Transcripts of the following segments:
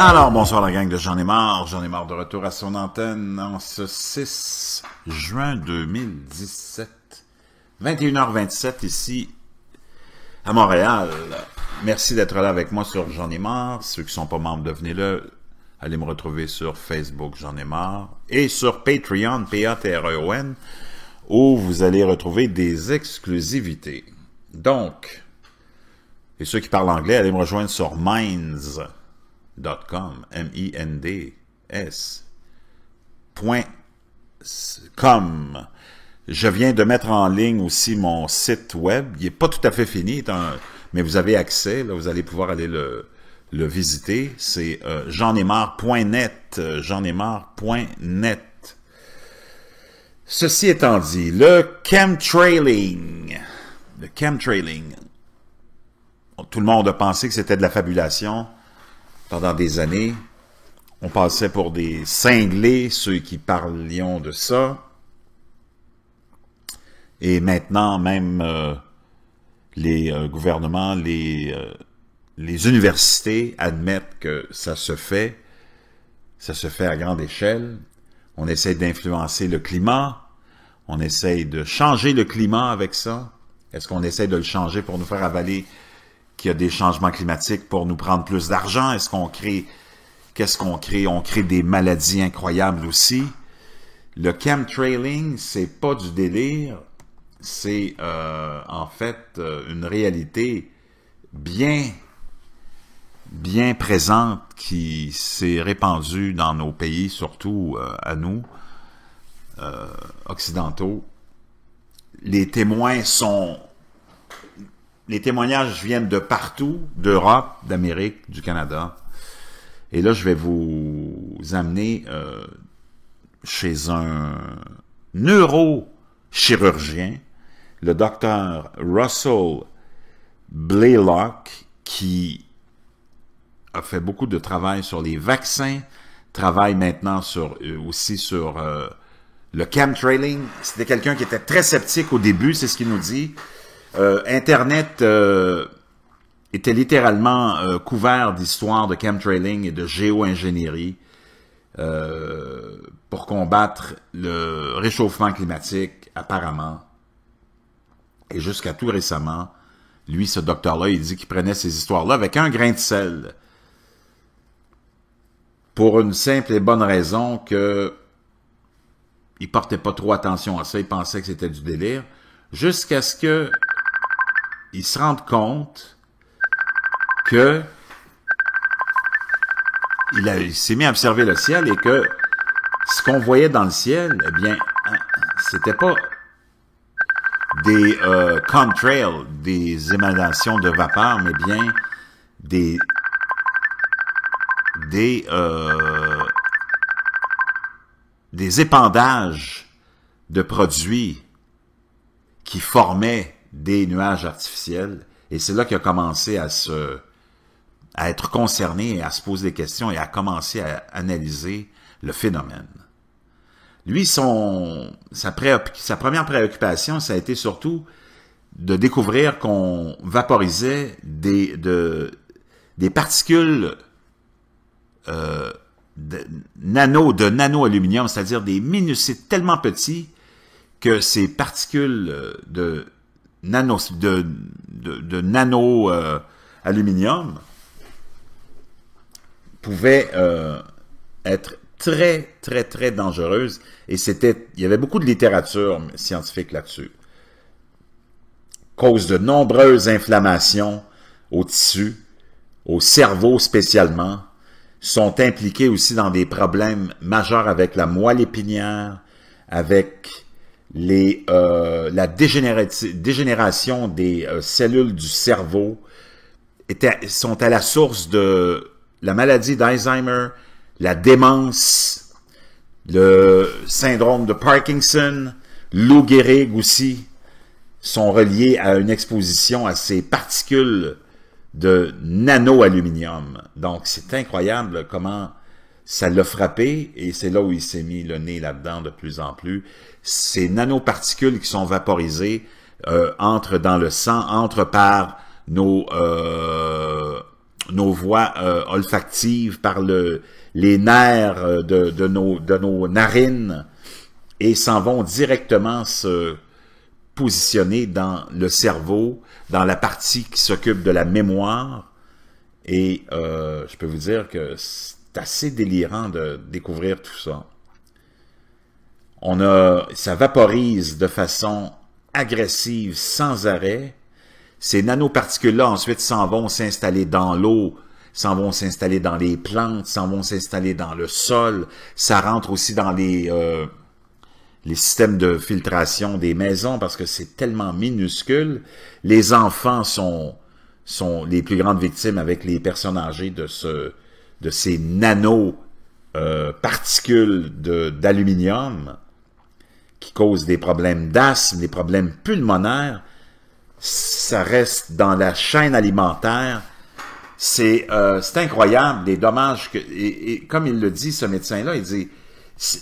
Alors, bonsoir la gang de J'en ai marre. J'en ai marre de retour à son antenne en ce 6 juin 2017. 21h27 ici à Montréal. Merci d'être là avec moi sur J'en ai marre. Ceux qui ne sont pas membres, devenez-le. Allez me retrouver sur Facebook J'en ai marre et sur Patreon, Patreon, où vous allez retrouver des exclusivités. Donc, et ceux qui parlent anglais, allez me rejoindre sur minds.com, minds.com. Je viens de mettre en ligne aussi mon site web. Il n'est pas tout à fait fini, mais vous avez accès. Là, vous allez pouvoir aller le visiter. C'est j'enaismarre.net. J'enaismarre.net. Ceci étant dit, le chemtrailing. Tout le monde a pensé que c'était de la fabulation pendant des années. On passait pour des cinglés, ceux qui parlions de ça. Et maintenant, même les gouvernements, les universités admettent que ça se fait à grande échelle. On essaie d'influencer le climat, on essaie de changer le climat avec ça. Est-ce qu'on essaie de le changer pour nous faire avaler qu'il y a des changements climatiques pour nous prendre plus d'argent? Est-ce qu'on crée... Qu'est-ce qu'on crée? On crée des maladies incroyables aussi. Le chemtrailing, c'est pas du délire, c'est en fait une réalité bien présente qui s'est répandue dans nos pays, surtout à nous, occidentaux. Les témoignages viennent de partout, d'Europe, d'Amérique, du Canada. Et là, je vais vous amener chez un neurochirurgien, le docteur Russell Blaylock, qui a fait beaucoup de travail sur les vaccins, travaille maintenant aussi sur le chemtrailing. C'était quelqu'un qui était très sceptique au début, c'est ce qu'il nous dit. Internet était littéralement couvert d'histoires de chemtrailing et de géo-ingénierie pour combattre le réchauffement climatique, apparemment. Et jusqu'à tout récemment, lui, ce docteur-là, il dit qu'il prenait ces histoires-là avec un grain de sel. Pour une simple et bonne raison que il portait pas trop attention à ça, il pensait que c'était du délire, jusqu'à ce que il se rende compte que il s'est mis à observer le ciel et que ce qu'on voyait dans le ciel, eh bien, c'était pas des contrails, des émanations de vapeur, mais bien des épandages de produits qui formaient des nuages artificiels. Et c'est là qu'il a commencé à être concerné, à se poser des questions et à commencer à analyser le phénomène. Lui, sa première préoccupation, ça a été surtout de découvrir qu'on vaporisait des particules de nano-aluminium, c'est-à-dire c'est tellement petit que ces particules de nano-aluminium pouvaient être très, très, très dangereuses. Et il y avait beaucoup de littérature scientifique là-dessus. Cause de nombreuses inflammations au tissu, au cerveau spécialement, sont impliqués aussi dans des problèmes majeurs avec la moelle épinière, avec la dégénération des cellules du cerveau, sont à la source de la maladie d'Alzheimer, la démence, le syndrome de Parkinson, Lou Gehrig aussi, sont reliés à une exposition à ces particules de nano-aluminium. Donc, c'est incroyable comment ça l'a frappé, et c'est là où il s'est mis le nez là-dedans de plus en plus. Ces nanoparticules qui sont vaporisées entrent dans le sang, entrent par nos nos voies olfactives, par les nerfs de nos narines, et s'en vont directement se positionner dans le cerveau, dans la partie qui s'occupe de la mémoire. Et je peux vous dire que c'est assez délirant de découvrir tout ça. Ça vaporise de façon agressive, sans arrêt. Ces nanoparticules-là, ensuite, s'en vont s'installer dans l'eau, s'en vont s'installer dans les plantes, s'en vont s'installer dans le sol. Ça rentre aussi dans les systèmes de filtration des maisons, parce que c'est tellement minuscule. Les enfants sont les plus grandes victimes avec les personnes âgées de ces nano-particules d'aluminium qui causent des problèmes d'asthme, des problèmes pulmonaires. Ça reste dans la chaîne alimentaire. C'est incroyable, les dommages que... Et comme il le dit, ce médecin-là, il dit,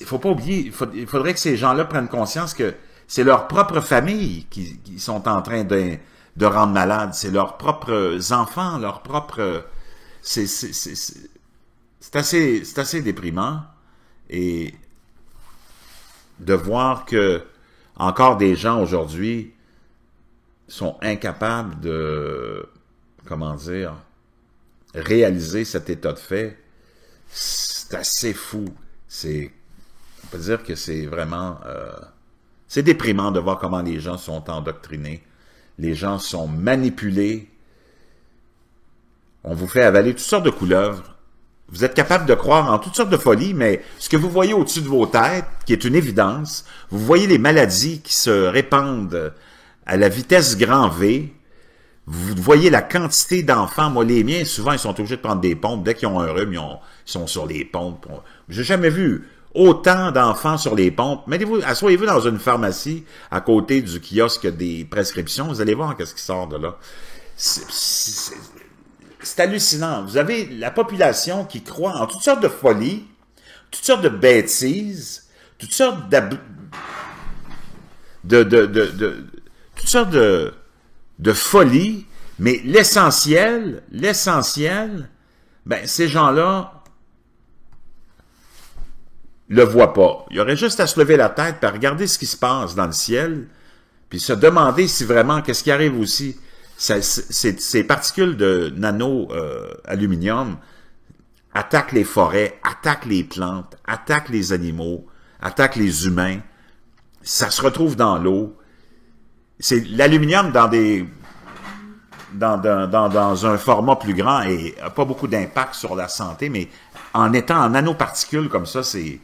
il faut pas oublier, il faudrait que ces gens-là prennent conscience que c'est leur propre famille qui sont en train de rendre malade. C'est leurs propres enfants, leurs propres... C'est assez déprimant. Et de voir que encore des gens aujourd'hui sont incapables de, comment dire, réaliser cet état de fait, c'est assez fou. On peut dire que c'est vraiment... c'est déprimant de voir comment les gens sont endoctrinés. Les gens sont manipulés. On vous fait avaler toutes sortes de couleuvres. Vous êtes capable de croire en toutes sortes de folies, mais ce que vous voyez au-dessus de vos têtes, qui est une évidence, vous voyez les maladies qui se répandent à la vitesse grand V. Vous voyez la quantité d'enfants. Moi, les miens, souvent, ils sont obligés de prendre des pompes. Dès qu'ils ont un rhume, ils sont sur les pompes. J'ai jamais vu autant d'enfants sur les pompes. Asseyez-vous dans une pharmacie à côté du kiosque des prescriptions. Vous allez voir qu'est-ce qui sort de là. C'est hallucinant. Vous avez la population qui croit en toutes sortes de folies, toutes sortes de bêtises, toutes sortes toutes sortes de folies, mais l'essentiel, ben, ces gens-là le voient pas. Il y aurait juste à se lever la tête et à regarder ce qui se passe dans le ciel, puis se demander si vraiment, qu'est-ce qui arrive aussi. Ces particules de nano-aluminium attaquent les forêts, attaquent les plantes, attaquent les animaux, attaquent les humains. Ça se retrouve dans l'eau. C'est l'aluminium dans un format plus grand et n'a pas beaucoup d'impact sur la santé, mais en étant en nanoparticules comme ça, c'est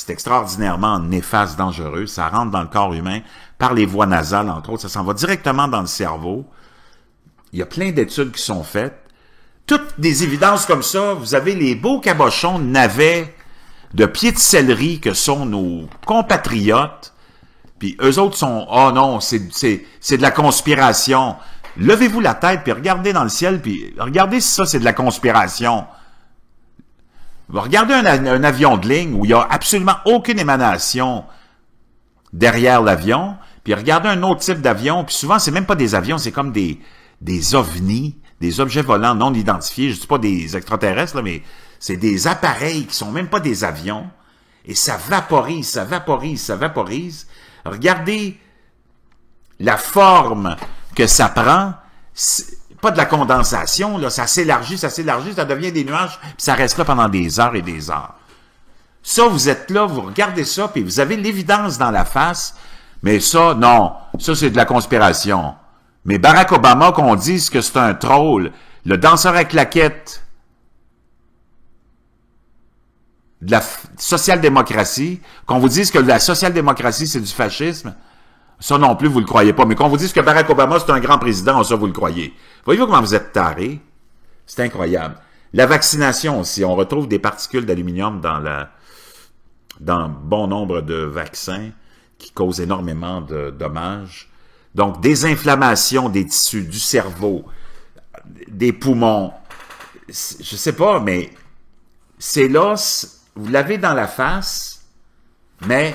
extraordinairement néfaste, dangereux. Ça rentre dans le corps humain par les voies nasales, entre autres. Ça s'en va directement dans le cerveau. Il y a plein d'études qui sont faites. Toutes des évidences comme ça, vous avez les beaux cabochons de navets, de pieds de céleri que sont nos compatriotes, puis eux autres sont « Oh non, c'est de la conspiration ». Levez-vous la tête, puis regardez dans le ciel, puis regardez si ça, c'est de la conspiration. Regardez un avion de ligne où il n'y a absolument aucune émanation derrière l'avion, puis regardez un autre type d'avion, puis souvent, c'est même pas des avions, c'est comme des ovnis, des objets volants non identifiés, je ne dis pas des extraterrestres, là, mais c'est des appareils qui sont même pas des avions, et ça vaporise, ça vaporise, ça vaporise. Regardez la forme que ça prend, pas de la condensation, là, ça s'élargit, ça devient des nuages, puis ça reste là pendant des heures et des heures. Ça, vous êtes là, vous regardez ça, puis vous avez l'évidence dans la face, mais ça, non, ça c'est de la conspiration. Mais Barack Obama, qu'on dise que c'est un troll, le danseur à claquettes de la social-démocratie, qu'on vous dise que la social-démocratie, c'est du fascisme, ça non plus, vous le croyez pas. Mais qu'on vous dise que Barack Obama, c'est un grand président, ça, vous le croyez. Voyez-vous comment vous êtes tarés? C'est incroyable. La vaccination aussi, on retrouve des particules d'aluminium dans bon nombre de vaccins qui causent énormément de dommages. Donc, des inflammations des tissus, du cerveau, des poumons, je sais pas, mais c'est là, vous l'avez dans la face, mais,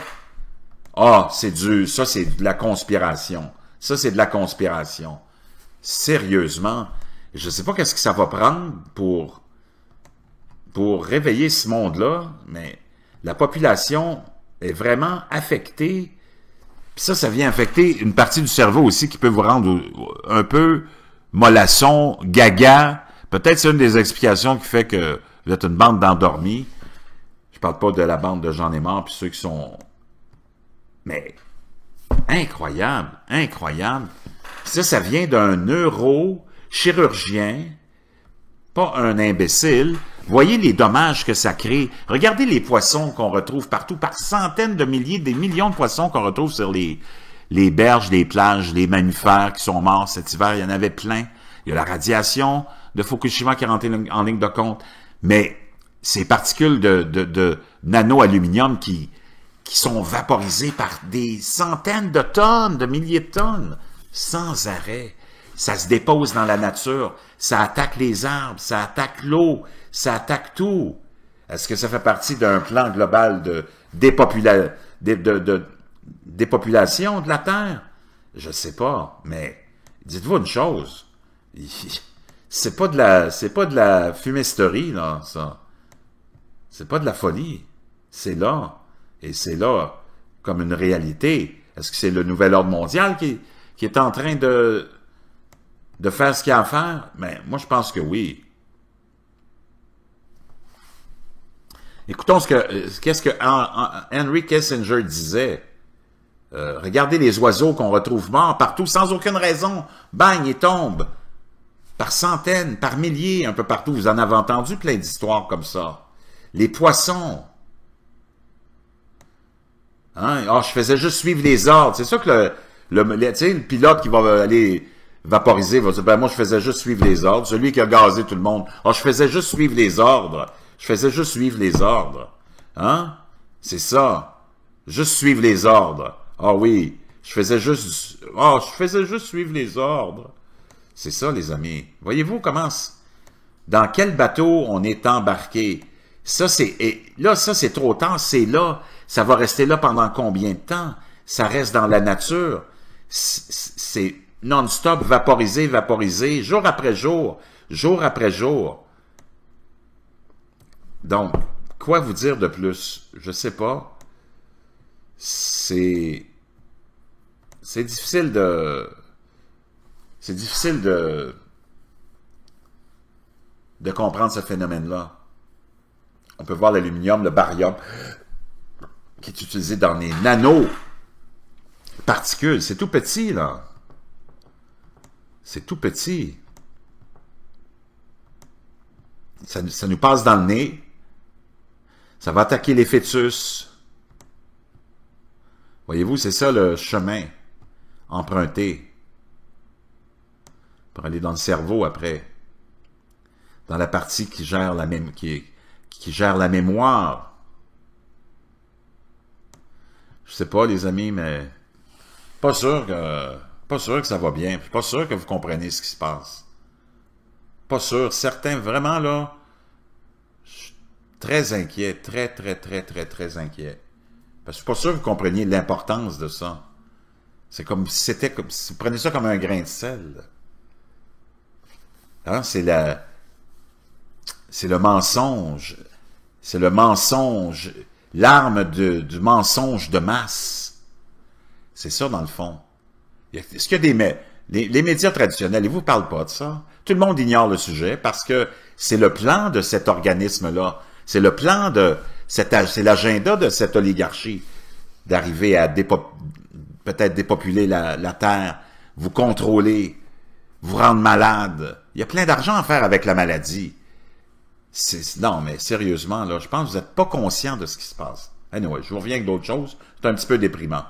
ça c'est de la conspiration. Ça, c'est de la conspiration. Sérieusement, Je ne sais pas qu'est-ce que ça va prendre pour réveiller ce monde-là, mais la population est vraiment affectée. Puis ça vient affecter une partie du cerveau aussi qui peut vous rendre un peu mollasson, gaga. Peut-être c'est une des explications qui fait que vous êtes une bande d'endormis. Je parle pas de la bande de Jean Aymar puis ceux qui sont... Mais incroyable, incroyable. Puis ça vient d'un neurochirurgien, pas un imbécile. Voyez les dommages que ça crée. Regardez les poissons qu'on retrouve partout, par centaines de milliers, des millions de poissons qu'on retrouve sur les berges, les plages, les mammifères qui sont morts cet hiver. Il y en avait plein. Il y a la radiation de Fukushima qui est rentrée en ligne de compte. Mais ces particules de nano-aluminium qui sont vaporisées par des centaines de tonnes, de milliers de tonnes, sans arrêt. Ça se dépose dans la nature, ça attaque les arbres, ça attaque l'eau, ça attaque tout. Est-ce que ça fait partie d'un plan global de dépopulation de la Terre? Je sais pas, mais dites-vous une chose, c'est pas de la fumisterie, là, ça. C'est pas de la folie. C'est là. Et c'est là comme une réalité. Est-ce que c'est le nouvel ordre mondial qui est en train de faire ce qu'il y a à faire? Mais moi, je pense que oui. Écoutons qu'est-ce que Henry Kissinger disait. Regardez les oiseaux qu'on retrouve morts partout, sans aucune raison. Bang, ils tombent. Par centaines, par milliers, un peu partout. Vous en avez entendu plein d'histoires comme ça. Les poissons. Hein? Oh, je faisais juste suivre les ordres. C'est ça que le pilote qui va aller vaporiser va dire, ben moi, je faisais juste suivre les ordres. Celui qui a gazé tout le monde. Oh, je faisais juste suivre les ordres. Je faisais juste suivre les ordres. Hein? C'est ça. Juste suivre les ordres. Ah oui, je faisais juste suivre les ordres. C'est ça, les amis. Voyez-vous dans quel bateau on est embarqué? Ça, c'est trop tard, c'est là. Ça va rester là pendant combien de temps? Ça reste dans la nature. C'est non-stop, vaporisé, jour après jour, jour après jour. Donc, quoi vous dire de plus? Je sais pas. C'est difficile de comprendre ce phénomène-là. On peut voir l'aluminium, le barium, qui est utilisé dans les nano-particules. C'est tout petit, là. C'est tout petit. Ça nous passe dans le nez. Ça va attaquer les fœtus. Voyez-vous, c'est ça le chemin emprunté pour aller dans le cerveau après. Dans la partie qui gère qui gère la mémoire. Je sais pas, les amis, mais pas sûr que ça va bien. Pas sûr que vous comprenez ce qui se passe. Pas sûr. Certains, vraiment, là, je suis très inquiet. Très, très, très, très, très inquiet. Parce que je suis pas sûr que vous compreniez l'importance de ça. C'est comme si vous prenez ça comme un grain de sel. Hein? C'est le mensonge. C'est le mensonge. L'arme du mensonge de masse. C'est ça, dans le fond. Est-ce qu'il y a les médias traditionnels, ils vous parlent pas de ça? Tout le monde ignore le sujet parce que c'est le plan de cet organisme-là. C'est le plan c'est l'agenda de cette oligarchie d'arriver à peut-être dépopuler la Terre, vous contrôler, vous rendre malade. Il y a plein d'argent à faire avec la maladie. Non, mais sérieusement, là, je pense que vous n'êtes pas conscient de ce qui se passe. Anyway, je vous reviens avec d'autres choses. C'est un petit peu déprimant.